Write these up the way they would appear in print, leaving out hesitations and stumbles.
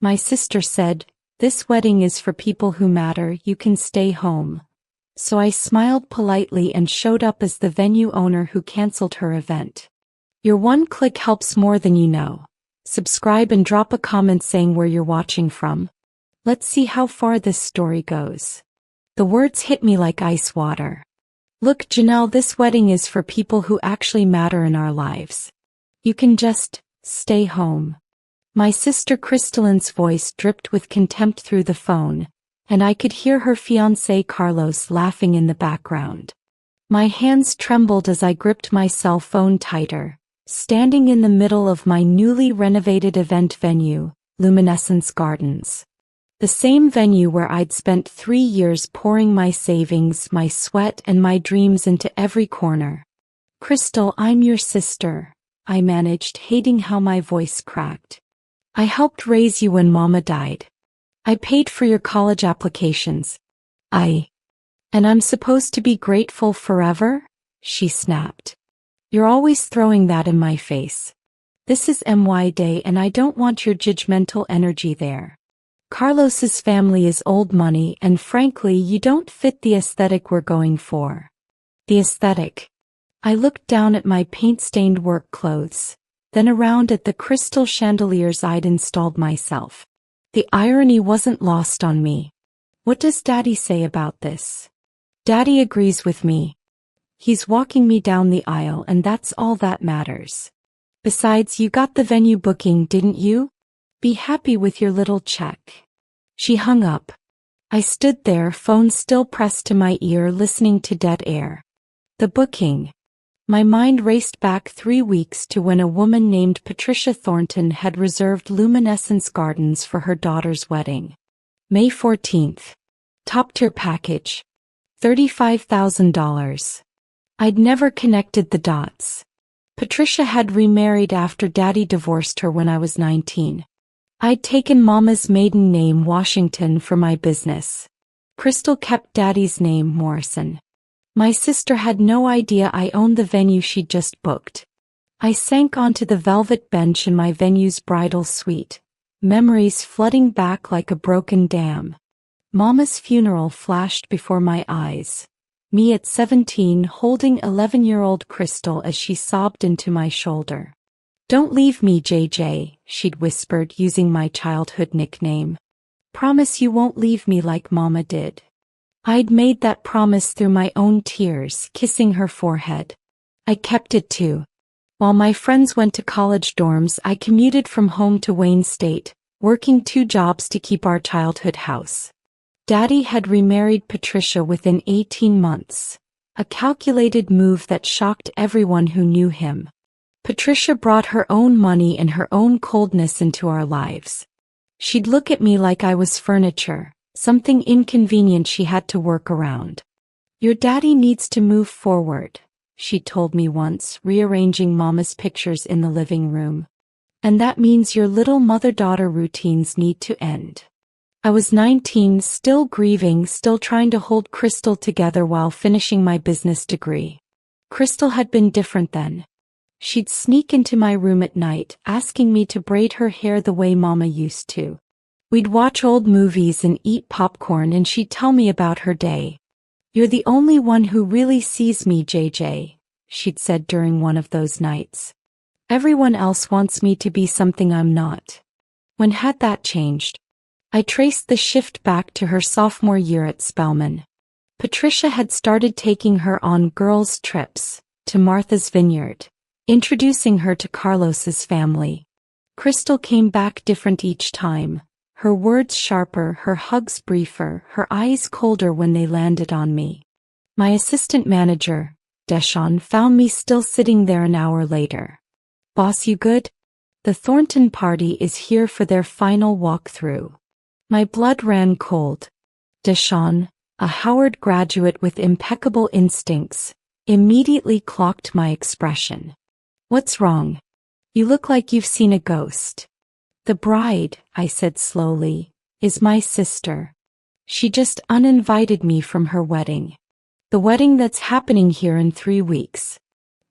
My sister said, "This wedding is for people who matter, you can stay home." So I smiled politely and showed up as the venue owner who canceled her event. Your one click helps more than you know. Subscribe and drop a comment saying where you're watching from. Let's see how far this story goes. The words hit me like ice water. Look, Janelle, this wedding is for people who actually matter in our lives. You can just stay home. My sister Crystalline's voice dripped with contempt through the phone, and I could hear her fiancé Carlos laughing in the background. My hands trembled as I gripped my cell phone tighter, standing in the middle of my newly renovated event venue, Luminescence Gardens. The same venue where I'd spent 3 years pouring my savings, my sweat, and my dreams into every corner. "Crystal, I'm your sister," I managed, hating how my voice cracked. "I helped raise you when Mama died. I paid for your college applications. And I'm supposed to be grateful forever?" she snapped. "You're always throwing that in my face. This is MY Day and I don't want your judgmental energy there. Carlos's family is old money and frankly you don't fit the aesthetic we're going for." The aesthetic. I looked down at my paint-stained work clothes, then around at the crystal chandeliers I'd installed myself. The irony wasn't lost on me. "What does Daddy say about this?" "Daddy agrees with me. He's walking me down the aisle and that's all that matters. Besides, you got the venue booking, didn't you? Be happy with your little check." She hung up. I stood there, phone still pressed to my ear, listening to dead air. The booking. My mind raced back 3 weeks to when a woman named Patricia Thornton had reserved Luminescence Gardens for her daughter's wedding. May 14th. Top-tier package. $35,000. I'd never connected the dots. Patricia had remarried after Daddy divorced her when I was 19. I'd taken Mama's maiden name, Washington, for my business. Crystal kept Daddy's name, Morrison. My sister had no idea I owned the venue she'd just booked. I sank onto the velvet bench in my venue's bridal suite, memories flooding back like a broken dam. Mama's funeral flashed before my eyes. Me at 17 holding 11-year-old Crystal as she sobbed into my shoulder. "Don't leave me, JJ," she'd whispered, using my childhood nickname. "Promise you won't leave me like Mama did." I'd made that promise through my own tears, kissing her forehead. I kept it too. While my friends went to college dorms, I commuted from home to Wayne State, working 2 jobs to keep our childhood house. Daddy had remarried Patricia within 18 months, a calculated move that shocked everyone who knew him. Patricia brought her own money and her own coldness into our lives. She'd look at me like I was furniture, something inconvenient she had to work around. "Your daddy needs to move forward," she told me once, rearranging Mama's pictures in the living room. "And that means your little mother-daughter routines need to end." I was 19, still grieving, still trying to hold Crystal together while finishing my business degree. Crystal had been different then. She'd sneak into my room at night, asking me to braid her hair the way Mama used to. We'd watch old movies and eat popcorn and she'd tell me about her day. "You're the only one who really sees me, JJ," she'd said during one of those nights. "Everyone else wants me to be something I'm not." When had that changed? I traced the shift back to her sophomore year at Spelman. Patricia had started taking her on girls' trips to Martha's Vineyard, introducing her to Carlos's family. Crystal came back different each time, her words sharper, her hugs briefer, her eyes colder when they landed on me. My assistant manager, Deshawn, found me still sitting there an hour later. "Boss, you good? The Thornton party is here for their final walkthrough." My blood ran cold. Deshawn, a Howard graduate with impeccable instincts, immediately clocked my expression. "What's wrong? You look like you've seen a ghost." "The bride," I said slowly, "is my sister. She just uninvited me from her wedding. The wedding that's happening here in 3 weeks.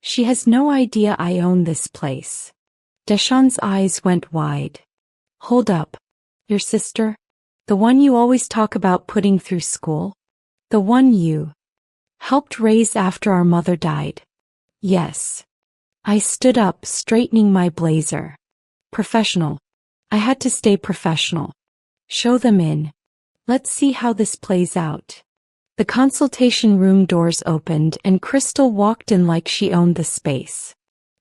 She has no idea I own this place." Deshawn's eyes went wide. "Hold up. Your sister? The one you always talk about putting through school? The one you helped raise after our mother died? Yes. I stood up, straightening my blazer. Professional. I had to stay professional. Show them in. Let's see how this plays out. The consultation room doors opened and Crystal walked in like she owned the space.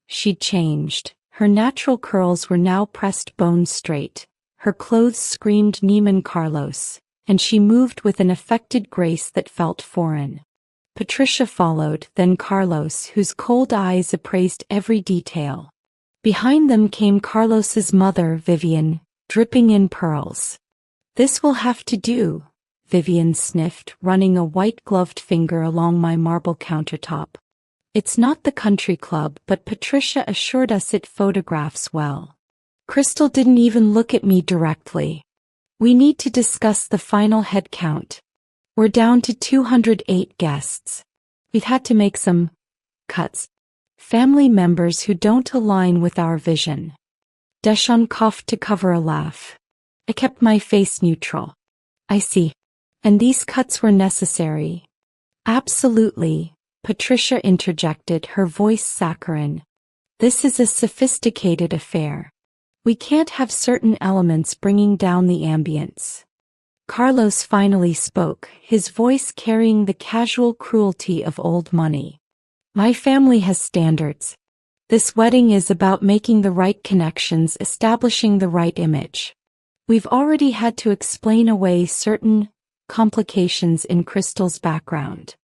She'd changed. Her natural curls were now pressed bone straight. Her clothes screamed Neiman Carlos, and she moved with an affected grace that felt foreign. Patricia followed, then Carlos, whose cold eyes appraised every detail. Behind them came Carlos's mother, Vivian, dripping in pearls. This will have to do, Vivian sniffed, running a white-gloved finger along my marble countertop. It's not the country club, but Patricia assured us it photographs well. Crystal didn't even look at me directly. We need to discuss the final head count. We're down to 208 guests. We've had to make some cuts. Family members who don't align with our vision. Deshawn coughed to cover a laugh. I kept my face neutral. I see. And these cuts were necessary. Absolutely, Patricia interjected, her voice saccharine. This is a sophisticated affair. We can't have certain elements bringing down the ambience. Carlos finally spoke, his voice carrying the casual cruelty of old money. My family has standards. This wedding is about making the right connections, establishing the right image. We've already had to explain away certain complications in Crystal's background.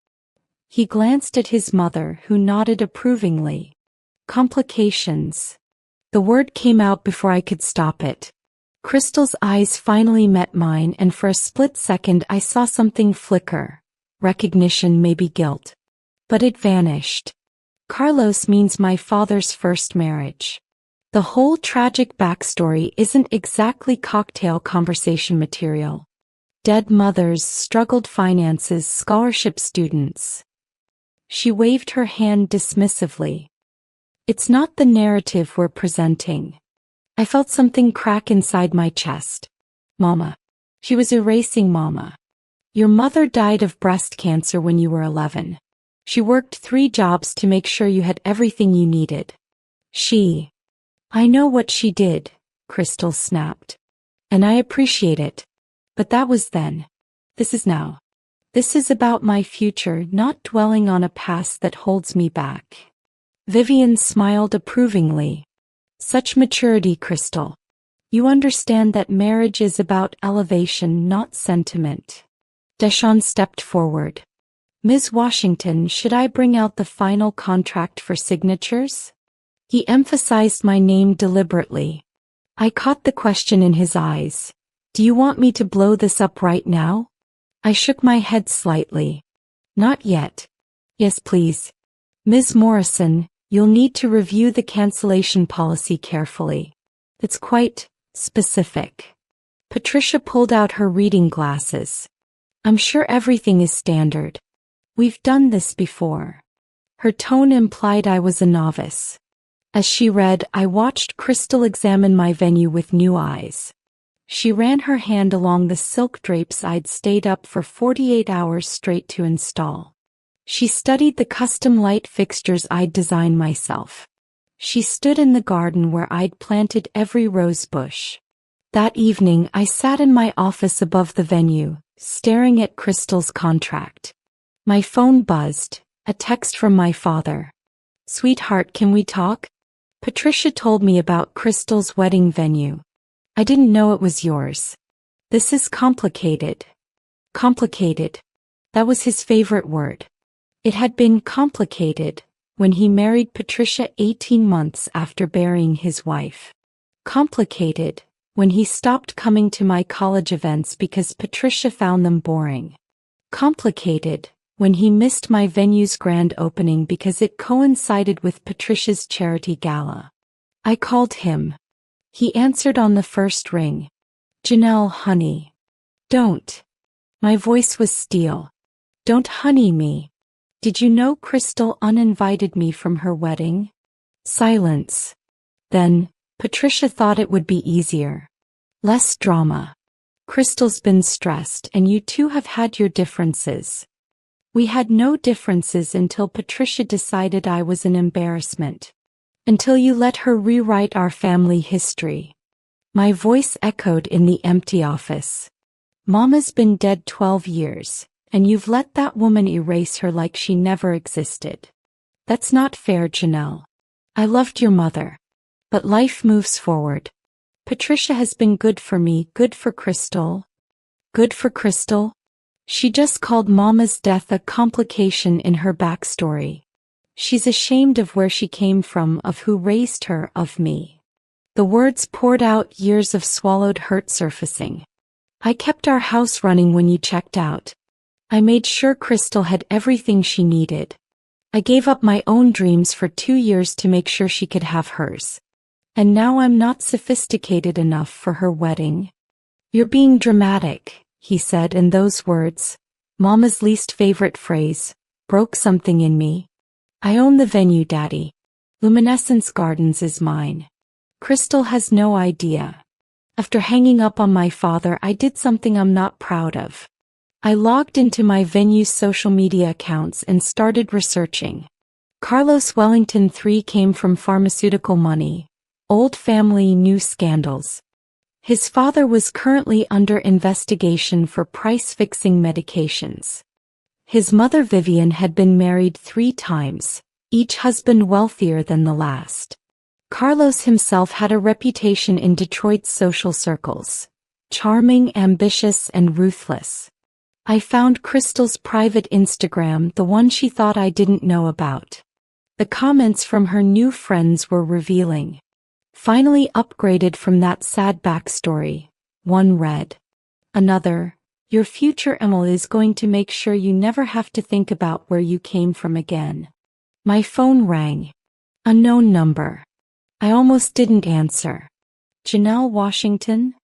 He glanced at his mother, who nodded approvingly. Complications. The word came out before I could stop it. Crystal's eyes finally met mine, and for a split second I saw something flicker. Recognition, maybe guilt. But it vanished. Carlos means my father's first marriage. The whole tragic backstory isn't exactly cocktail conversation material. Dead mothers, struggled finances, scholarship students. She waved her hand dismissively. It's not the narrative we're presenting. I felt something crack inside my chest. Mama. She was erasing Mama. Your mother died of breast cancer when you were 11. She worked 3 jobs to make sure you had everything you needed. I know what she did, Crystal snapped. And I appreciate it. But that was then. This is now. This is about my future, not dwelling on a past that holds me back. Vivian smiled approvingly. Such maturity, Crystal. You understand that marriage is about elevation, not sentiment. Deshawn stepped forward. Ms. Washington, should I bring out the final contract for signatures? He emphasized my name deliberately. I caught the question in his eyes. Do you want me to blow this up right now? I shook my head slightly. Not yet. Yes, please. Ms. Morrison, you'll need to review the cancellation policy carefully. It's quite specific. Patricia pulled out her reading glasses. I'm sure everything is standard. We've done this before. Her tone implied I was a novice. As she read, I watched Crystal examine my venue with new eyes. She ran her hand along the silk drapes I'd stayed up for 48 hours straight to install. She studied the custom light fixtures I'd designed myself. She stood in the garden where I'd planted every rose bush. That evening, I sat in my office above the venue, staring at Crystal's contract. My phone buzzed, a text from my father. Sweetheart, can we talk? Patricia told me about Crystal's wedding venue. I didn't know it was yours. This is complicated. Complicated. That was his favorite word. It had been complicated when he married Patricia 18 months after burying his wife. Complicated when he stopped coming to my college events because Patricia found them boring. Complicated when he missed my venue's grand opening because it coincided with Patricia's charity gala. I called him. He answered on the first ring. Janelle, honey. Don't. My voice was steel. Don't honey me. Did you know Crystal uninvited me from her wedding? Silence. Then, Patricia thought it would be easier. Less drama. Crystal's been stressed and you two have had your differences. We had no differences until Patricia decided I was an embarrassment. Until you let her rewrite our family history. My voice echoed in the empty office. Mama's been dead 12 years, and you've let that woman erase her like she never existed. That's not fair, Janelle. I loved your mother. But life moves forward. Patricia has been good for me, good for Crystal. Good for Crystal? She just called Mama's death a complication in her backstory. She's ashamed of where she came from, of who raised her, of me. The words poured out, years of swallowed hurt surfacing. I kept our house running when you checked out. I made sure Crystal had everything she needed. I gave up my own dreams for 2 years to make sure she could have hers. And now I'm not sophisticated enough for her wedding. You're being dramatic, he said, and those words, Mama's least favorite phrase, broke something in me. I own the venue, Daddy. Luminescence Gardens is mine. Crystal has no idea. After hanging up on my father, I did something I'm not proud of. I logged into my venue's social media accounts and started researching. Carlos Wellington III came from pharmaceutical money. Old family, new scandals. His father was currently under investigation for price-fixing medications. His mother Vivian had been married 3 times, each husband wealthier than the last. Carlos himself had a reputation in Detroit's social circles. Charming, ambitious, and ruthless. I found Crystal's private Instagram, the one she thought I didn't know about. The comments from her new friends were revealing. Finally upgraded from that sad backstory. One read. Another, your future Emil is going to make sure you never have to think about where you came from again. My phone rang. Unknown number. I almost didn't answer. Janelle Washington?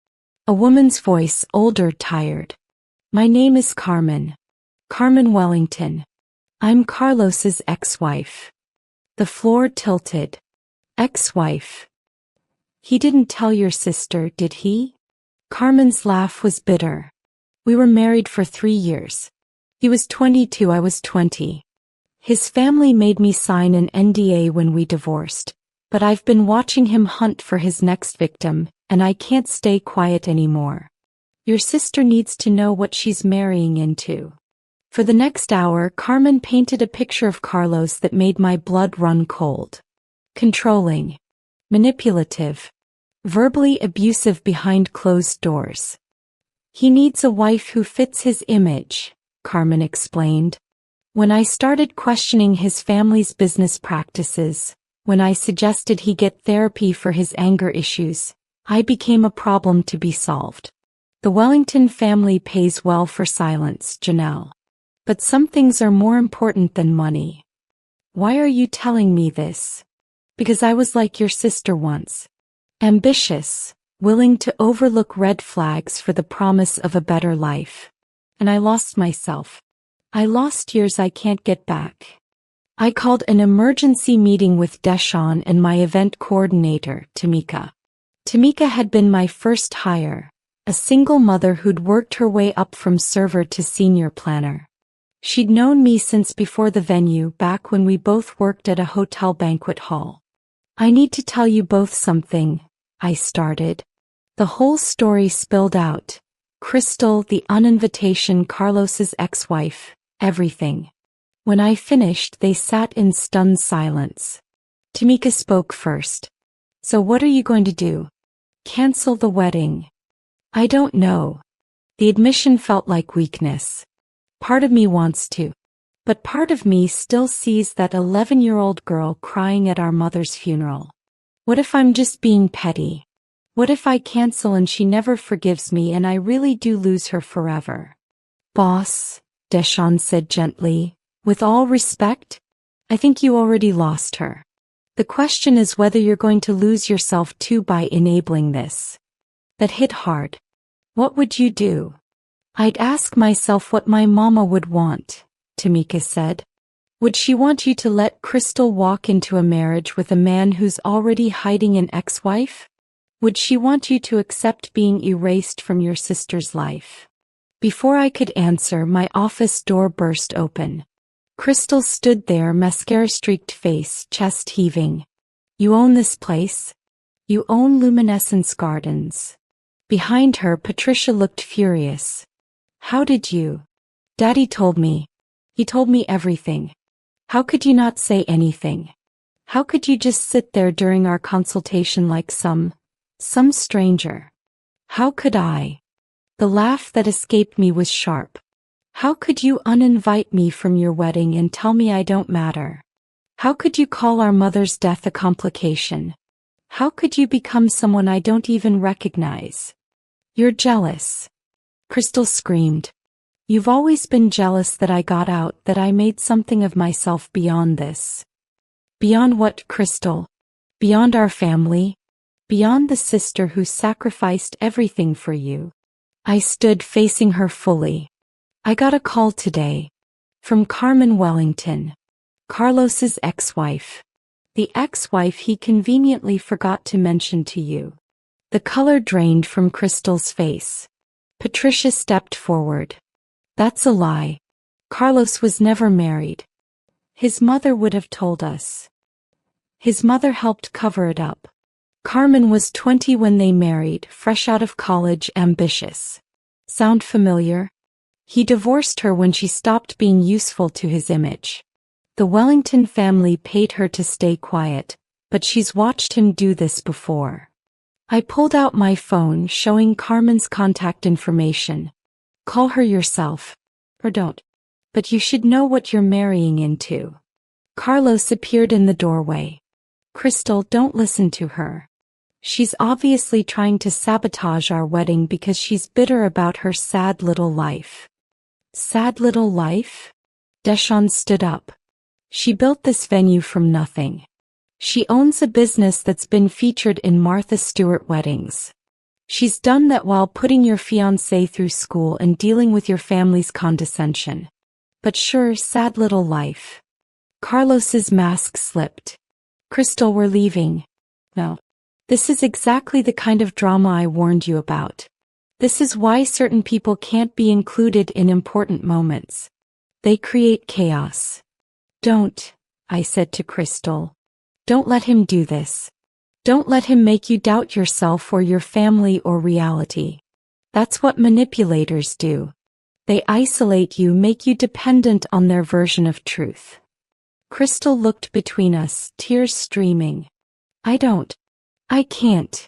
A woman's voice, older, tired. My name is Carmen. Carmen Wellington. I'm Carlos's ex-wife. The floor tilted. Ex-wife. He didn't tell your sister, did he? Carmen's laugh was bitter. We were married for 3 years. He was 22, I was 20. His family made me sign an NDA when we divorced, but I've been watching him hunt for his next victim, and I can't stay quiet anymore. Your sister needs to know what she's marrying into. For the next hour, Carmen painted a picture of Carlos that made my blood run cold. Controlling. Manipulative. Verbally abusive behind closed doors. He needs a wife who fits his image, Carmen explained. When I started questioning his family's business practices, when I suggested he get therapy for his anger issues, I became a problem to be solved. The Wellington family pays well for silence, Janelle. But some things are more important than money. Why are you telling me this? Because I was like your sister once. Ambitious, willing to overlook red flags for the promise of a better life. And I lost myself. I lost years I can't get back. I called an emergency meeting with Deshawn and my event coordinator, Tamika. Tamika had been my first hire, a single mother who'd worked her way up from server to senior planner. She'd known me since before the venue, back when we both worked at a hotel banquet hall. I need to tell you both something, I started. The whole story spilled out. Crystal, the uninvitation, Carlos's ex-wife, everything. When I finished, they sat in stunned silence. Tamika spoke first. So what are you going to do? Cancel the wedding? I don't know. The admission felt like weakness. Part of me wants to. But part of me still sees that 11-year-old girl crying at our mother's funeral. What if I'm just being petty? What if I cancel and she never forgives me and I really do lose her forever? Boss, Deshawn said gently, with all respect, I think you already lost her. The question is whether you're going to lose yourself too by enabling this. That hit hard. What would you do? I'd ask myself what my mama would want. Tamika said. Would she want you to let Crystal walk into a marriage with a man who's already hiding an ex-wife? Would she want you to accept being erased from your sister's life? Before I could answer, my office door burst open. Crystal stood there, mascara-streaked face, chest heaving. You own this place? You own Luminescence Gardens. Behind her, Patricia looked furious. How did you? Daddy told me. He told me everything. How could you not say anything? How could you just sit there during our consultation like some stranger? How could I? The laugh that escaped me was sharp. How could you uninvite me from your wedding and tell me I don't matter? How could you call our mother's death a complication? How could you become someone I don't even recognize? You're jealous. Crystal screamed. You've always been jealous that I got out, that I made something of myself beyond this. Beyond what, Crystal? Beyond our family? Beyond the sister who sacrificed everything for you? I stood facing her fully. I got a call today. From Carmen Wellington. Carlos's ex-wife. The ex-wife he conveniently forgot to mention to you. The color drained from Crystal's face. Patricia stepped forward. That's a lie. Carlos was never married. His mother would have told us. His mother helped cover it up. Carmen was 20 when they married, fresh out of college, ambitious. Sound familiar? He divorced her when she stopped being useful to his image. The Wellington family paid her to stay quiet, but she's watched him do this before. I pulled out my phone, showing Carmen's contact information. Call her yourself. Or don't. But you should know what you're marrying into. Carlos appeared in the doorway. Crystal, don't listen to her. She's obviously trying to sabotage our wedding because she's bitter about her sad little life. Sad little life? Deshawn stood up. She built this venue from nothing. She owns a business that's been featured in Martha Stewart weddings. She's done that while putting your fiancé through school and dealing with your family's condescension. But sure, sad little life. Carlos's mask slipped. Crystal, we're leaving. No. This is exactly the kind of drama I warned you about. This is why certain people can't be included in important moments. They create chaos. Don't, I said to Crystal. Don't let him do this. Don't let him make you doubt yourself or your family or reality. That's what manipulators do. They isolate you, make you dependent on their version of truth. Crystal looked between us, tears streaming. I can't.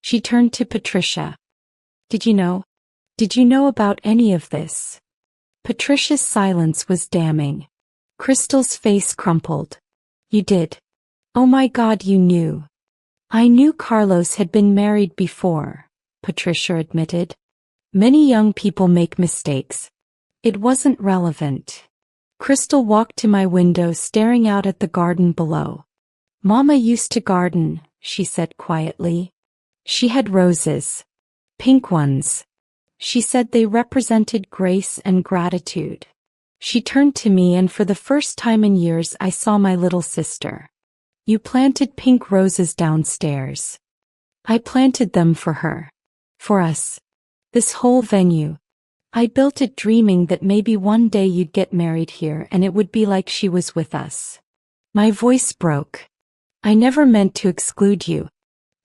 She turned to Patricia. Did you know? Did you know about any of this? Patricia's silence was damning. Crystal's face crumpled. You did. Oh my God, you knew. I knew Carlos had been married before, Patricia admitted. Many young people make mistakes. It wasn't relevant. Crystal walked to my window, staring out at the garden below. Mama used to garden, she said quietly. She had roses. Pink ones. She said they represented grace and gratitude. She turned to me, and for the first time in years I saw my little sister. You planted pink roses downstairs. I planted them for her. For us. This whole venue. I built it dreaming that maybe one day you'd get married here and it would be like she was with us. My voice broke. I never meant to exclude you.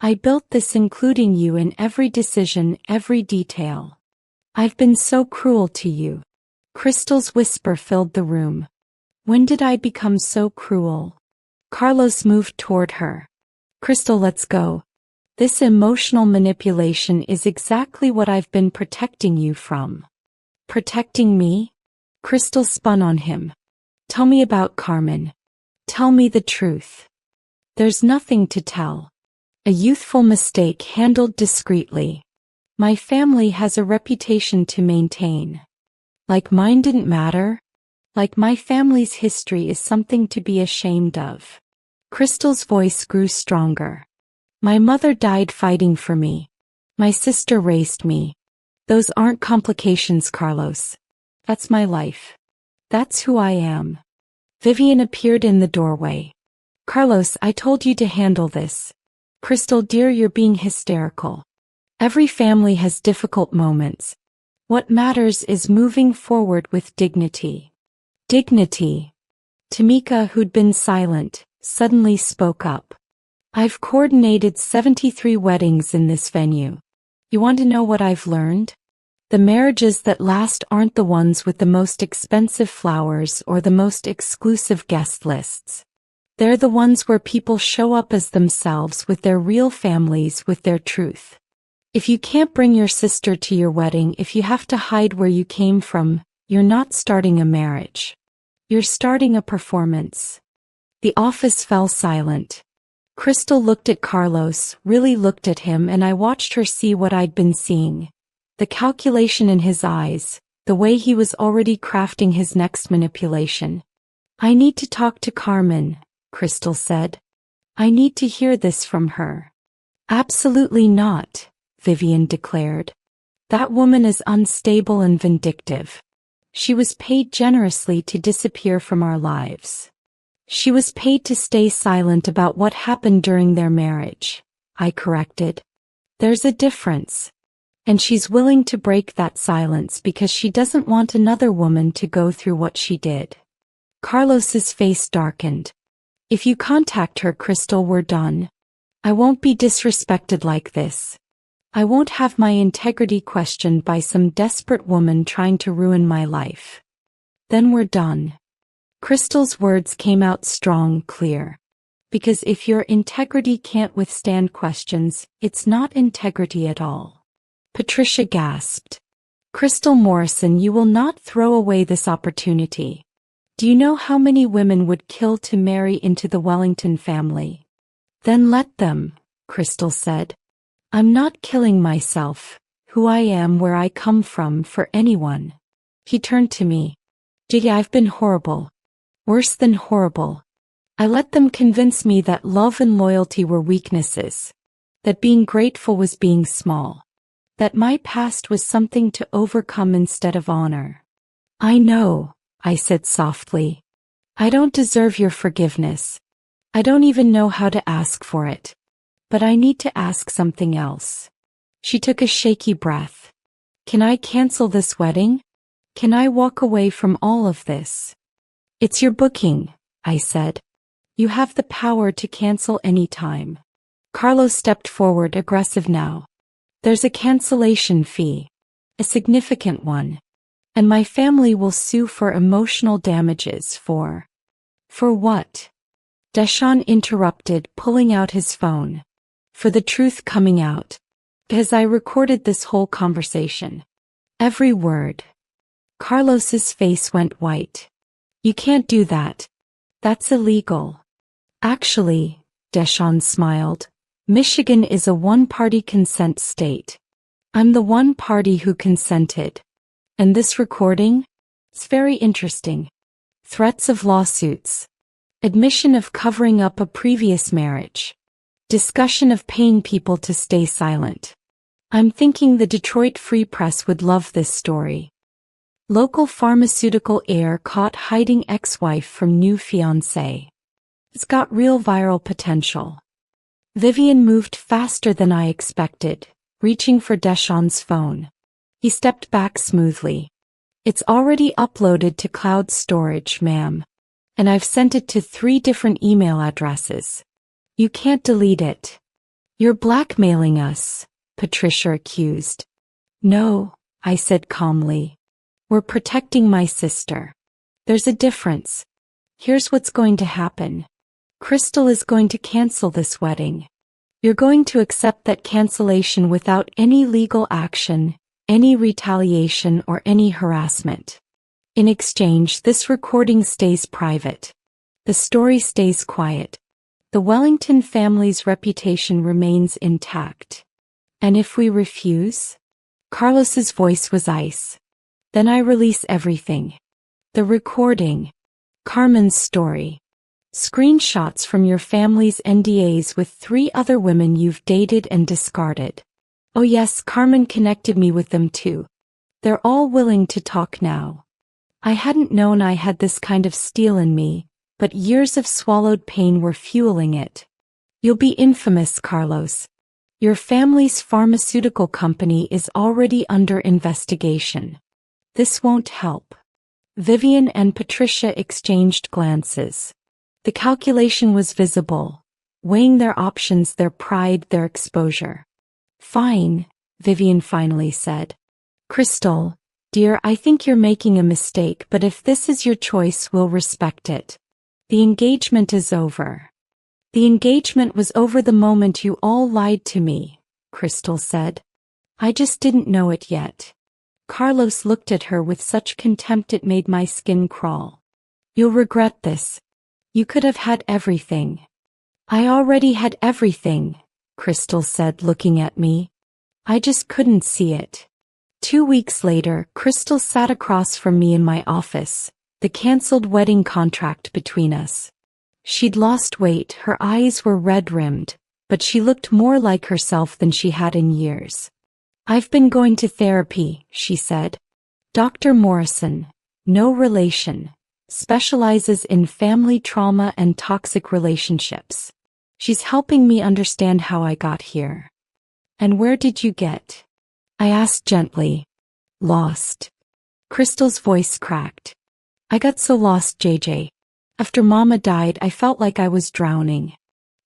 I built this including you in every decision, every detail. I've been so cruel to you. Crystal's whisper filled the room. When did I become so cruel? Carlos moved toward her. Crystal, let's go. This emotional manipulation is exactly what I've been protecting you from. Protecting me? Crystal spun on him. Tell me about Carmen. Tell me the truth. There's nothing to tell. A youthful mistake handled discreetly. My family has a reputation to maintain. Like mine didn't matter? Like my family's history is something to be ashamed of. Crystal's voice grew stronger. My mother died fighting for me. My sister raised me. Those aren't complications, Carlos. That's my life. That's who I am. Vivian appeared in the doorway. Carlos, I told you to handle this. Crystal dear, you're being hysterical. Every family has difficult moments. What matters is moving forward with dignity. Dignity. Tamika, who'd been silent, suddenly spoke up. I've coordinated 73 weddings in this venue. You want to know what I've learned? The marriages that last aren't the ones with the most expensive flowers or the most exclusive guest lists. They're the ones where people show up as themselves with their real families, with their truth. If you can't bring your sister to your wedding, if you have to hide where you came from, you're not starting a marriage. You're starting a performance. The office fell silent. Crystal looked at Carlos, really looked at him, and I watched her see what I'd been seeing. The calculation in his eyes, the way he was already crafting his next manipulation. I need to talk to Carmen, Crystal said. I need to hear this from her. Absolutely not, Vivian declared. That woman is unstable and vindictive. She was paid generously to disappear from our lives. She was paid to stay silent about what happened during their marriage, I corrected. There's a difference. And she's willing to break that silence because she doesn't want another woman to go through what she did. Carlos's face darkened. If you contact her, Crystal, we're done. I won't be disrespected like this. I won't have my integrity questioned by some desperate woman trying to ruin my life. Then we're done. Crystal's words came out strong, clear. Because if your integrity can't withstand questions, it's not integrity at all. Patricia gasped. Crystal Morrison, you will not throw away this opportunity. Do you know how many women would kill to marry into the Wellington family? Then let them, Crystal said. I'm not killing myself, who I am, where I come from, for anyone. He turned to me. Gee, I've been horrible. Worse than horrible. I let them convince me that love and loyalty were weaknesses. That being grateful was being small. That my past was something to overcome instead of honor. I know, I said softly. I don't deserve your forgiveness. I don't even know how to ask for it. But I need to ask something else. She took a shaky breath. Can I cancel this wedding? Can I walk away from all of this? It's your booking, I said. You have the power to cancel any time. Carlos stepped forward, aggressive now. There's a cancellation fee. A significant one. And my family will sue for emotional damages for what? Deshawn interrupted, pulling out his phone. For the truth coming out. Because I recorded this whole conversation. Every word. Carlos's face went white. You can't do that. That's illegal. Actually, Deshawn smiled, Michigan is a one-party consent state. I'm the one party who consented. And this recording? It's very interesting. Threats of lawsuits. Admission of covering up a previous marriage. Discussion of paying people to stay silent. I'm thinking the Detroit Free Press would love this story. Local pharmaceutical heir caught hiding ex-wife from new fiancé. It's got real viral potential. Vivian moved faster than I expected, reaching for Deshawn's phone. He stepped back smoothly. It's already uploaded to cloud storage, ma'am. And I've sent it to 3 different email addresses. You can't delete it. You're blackmailing us, Patricia accused. No, I said calmly. We're protecting my sister. There's a difference. Here's what's going to happen. Crystal is going to cancel this wedding. You're going to accept that cancellation without any legal action, any retaliation, or any harassment. In exchange, this recording stays private. The story stays quiet. The Wellington family's reputation remains intact. And if we refuse? Carlos's voice was ice. Then I release everything. The recording. Carmen's story. Screenshots from your family's NDAs with 3 other women you've dated and discarded. Oh yes, Carmen connected me with them too. They're all willing to talk now. I hadn't known I had this kind of steel in me, but years of swallowed pain were fueling it. You'll be infamous, Carlos. Your family's pharmaceutical company is already under investigation. This won't help. Vivian and Patricia exchanged glances. The calculation was visible, weighing their options, their pride, their exposure. Fine, Vivian finally said. Crystal, dear, I think you're making a mistake, but if this is your choice, we'll respect it. The engagement is over. The engagement was over the moment you all lied to me, Crystal said. I just didn't know it yet. Carlos looked at her with such contempt it made my skin crawl. You'll regret this. You could have had everything. I already had everything, Crystal said, looking at me. I just couldn't see it. 2 weeks later, Crystal sat across from me in my office, the cancelled wedding contract between us. She'd lost weight, her eyes were red-rimmed, but she looked more like herself than she had in years. I've been going to therapy, she said. Dr. Morrison, no relation, specializes in family trauma and toxic relationships. She's helping me understand how I got here. And where did you get? I asked gently. Lost. Crystal's voice cracked. I got so lost, JJ. After Mama died, I felt like I was drowning.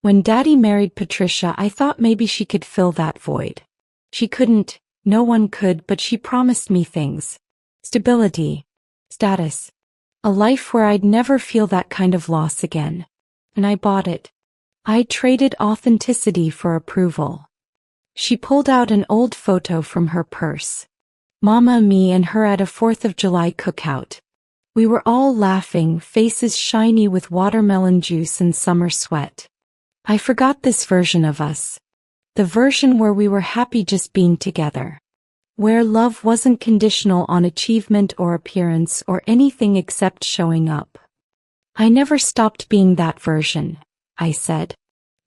When Daddy married Patricia, I thought maybe she could fill that void. She couldn't, no one could, but she promised me things. Stability. Status. A life where I'd never feel that kind of loss again. And I bought it. I traded authenticity for approval. She pulled out an old photo from her purse. Mama, me and her at a 4th of July cookout. We were all laughing, faces shiny with watermelon juice and summer sweat. I forgot this version of us. The version where we were happy just being together. Where love wasn't conditional on achievement or appearance or anything except showing up. I never stopped being that version, I said.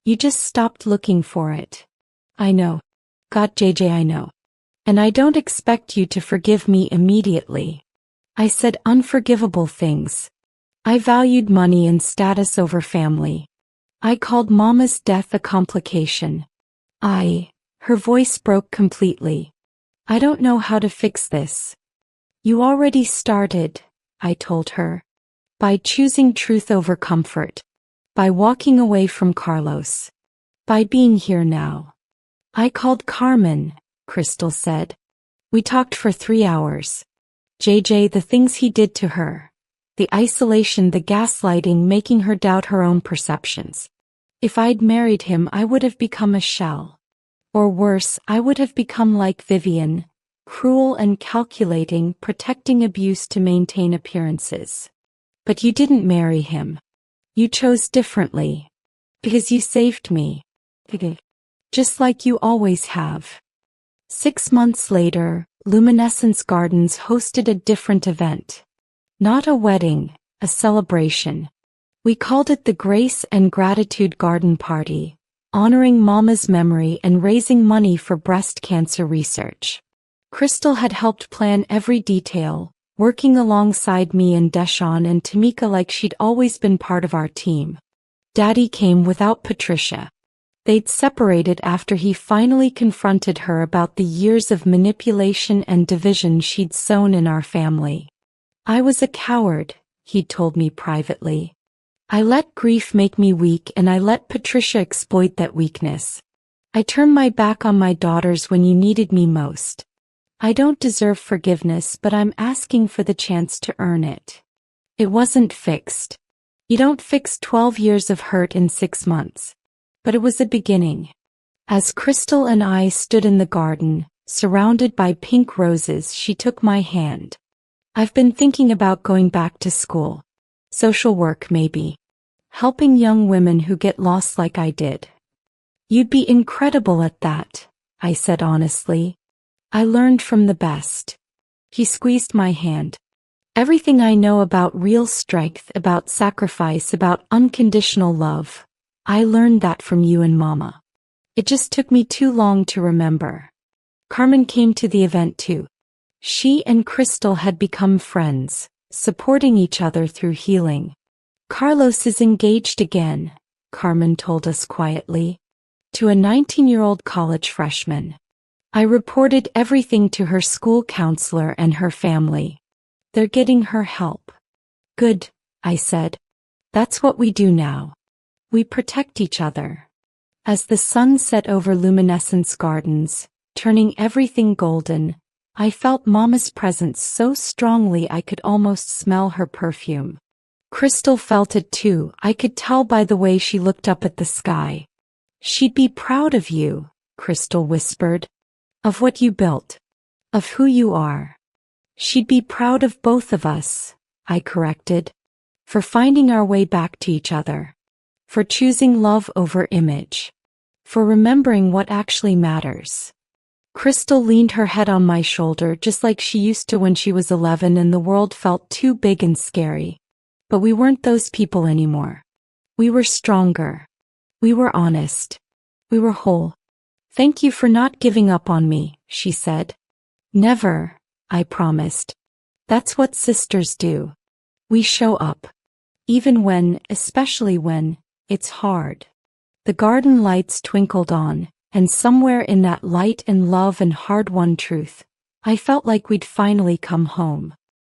You just stopped looking for it. I know. God, JJ, I know. And I don't expect you to forgive me immediately. I said unforgivable things. I valued money and status over family. I called Mama's death a complication. Her voice broke completely. I don't know how to fix this. You already started, I told her. By choosing truth over comfort. By walking away from Carlos. By being here now. I called Carmen, Crystal said. We talked for 3 hours. JJ, the things he did to her. The isolation, the gaslighting, making her doubt her own perceptions. If I'd married him, I would have become a shell. Or worse, I would have become like Vivian, cruel and calculating, protecting abuse to maintain appearances. But you didn't marry him. You chose differently. Because you saved me. Just like you always have. 6 months later, Luminescence Gardens hosted a different event. Not a wedding, a celebration. We called it the Grace and Gratitude Garden Party, honoring Mama's memory and raising money for breast cancer research. Crystal had helped plan every detail, working alongside me and Deshawn and Tamika like she'd always been part of our team. Daddy came without Patricia. They'd separated after he finally confronted her about the years of manipulation and division she'd sown in our family. I was a coward, he'd told me privately. I let grief make me weak and I let Patricia exploit that weakness. I turned my back on my daughters when you needed me most. I don't deserve forgiveness, but I'm asking for the chance to earn it. It wasn't fixed. You don't fix 12 years of hurt in 6 months. But it was a beginning. As Crystal and I stood in the garden, surrounded by pink roses, she took my hand. I've been thinking about going back to school. Social work, maybe. Helping young women who get lost like I did. You'd be incredible at that, I said honestly. I learned from the best. He squeezed my hand. Everything I know about real strength, about sacrifice, about unconditional love. I learned that from you and Mama. It just took me too long to remember. Carmen came to the event too. She and Crystal had become friends, supporting each other through healing. Carlos is engaged again, Carmen told us quietly. To a 19-year-old college freshman. I reported everything to her school counselor and her family. They're getting her help. Good, I said. That's what we do now. We protect each other. As the sun set over Luminescence Gardens, turning everything golden, I felt Mama's presence so strongly I could almost smell her perfume. Crystal felt it too. I could tell by the way she looked up at the sky. She'd be proud of you, Crystal whispered. Of what you built. Of who you are. She'd be proud of both of us, I corrected. For finding our way back to each other. For choosing love over image. For remembering what actually matters. Crystal leaned her head on my shoulder just like she used to when she was 11 and the world felt too big and scary. But we weren't those people anymore. We were stronger. We were honest. We were whole. Thank you for not giving up on me, she said. Never, I promised. That's what sisters do. We show up. Even when, especially when, it's hard. The garden lights twinkled on, and somewhere in that light and love and hard-won truth, I felt like we'd finally come home.